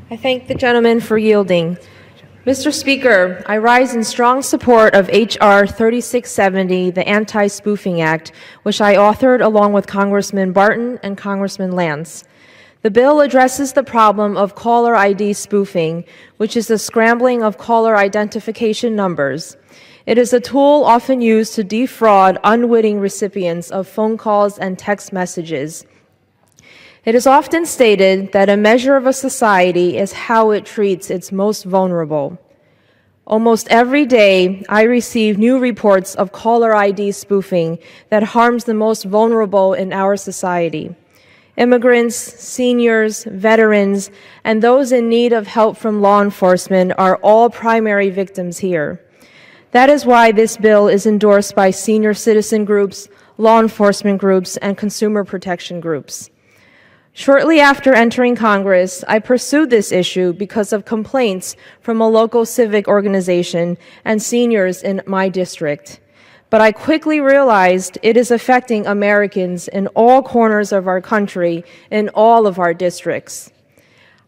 I thank the gentleman for yielding. Mr. Speaker, I rise in strong support of H.R. 3670, the Anti-Spoofing Act, which I authored along with Congressman Barton and Congressman Lance. The bill addresses the problem of caller ID spoofing, which is the scrambling of caller identification numbers. It is a tool often used to defraud unwitting recipients of phone calls and text messages. It is often stated that a measure of a society is how it treats its most vulnerable. Almost every day, I receive new reports of caller ID spoofing that harms the most vulnerable in our society. Immigrants, seniors, veterans, and those in need of help from law enforcement are all primary victims here. That is why this bill is endorsed by senior citizen groups, law enforcement groups, and consumer protection groups. Shortly after entering Congress, I pursued this issue because of complaints from a local civic organization and seniors in my district. But I quickly realized it is affecting Americans in all corners of our country, in all of our districts.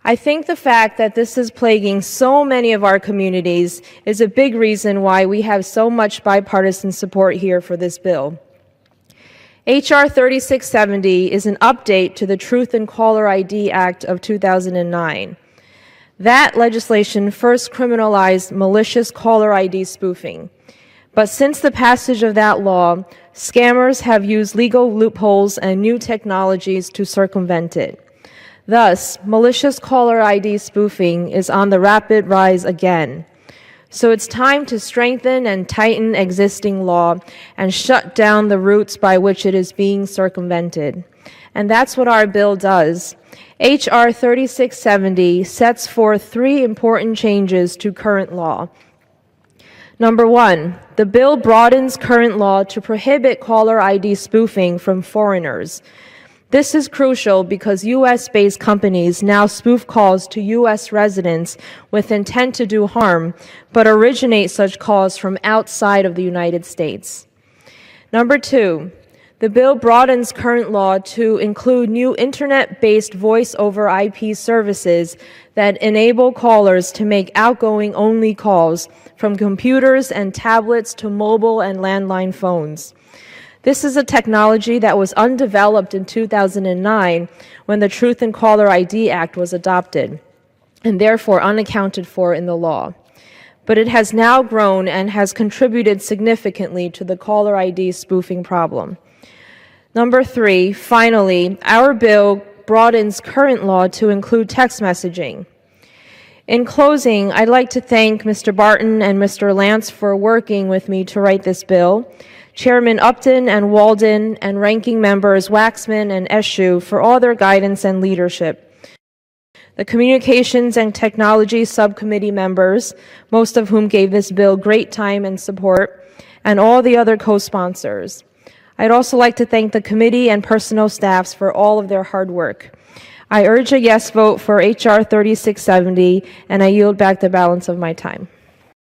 I think the fact that this is plaguing so many of our communities is a big reason why we have so much bipartisan support here for this bill. H.R. 3670 is an update to the Truth in Caller ID Act of 2009. That legislation first criminalized malicious caller ID spoofing. But since the passage of that law, scammers have used legal loopholes and new technologies to circumvent it. Thus, malicious caller ID spoofing is on the rapid rise again. So it's time to strengthen and tighten existing law and shut down the routes by which it is being circumvented. And that's what our bill does. H.R. 3670 sets forth 3 important changes to current law. Number 1, the bill broadens current law to prohibit caller ID spoofing from foreigners. This is crucial because U.S.-based companies now spoof calls to U.S. residents with intent to do harm, but originate such calls from outside of the United States. Number 2, the bill broadens current law to include new internet-based voice-over IP services that enable callers to make outgoing-only calls from computers and tablets to mobile and landline phones. This is a technology that was undeveloped in 2009 when the Truth in Caller ID Act was adopted, and therefore unaccounted for in the law. But it has now grown and has contributed significantly to the caller ID spoofing problem. Number 3, finally, our bill broadens current law to include text messaging. In closing, I'd like to thank Mr. Barton and Mr. Lance for working with me to write this bill, Chairman Upton and Walden, and Ranking Members Waxman and Eshoo for all their guidance and leadership. The Communications and Technology Subcommittee members, most of whom gave this bill great time and support, and all the other co-sponsors. I'd also like to thank the committee and personnel staffs for all of their hard work. I urge a yes vote for H.R. 3670, and I yield back the balance of my time.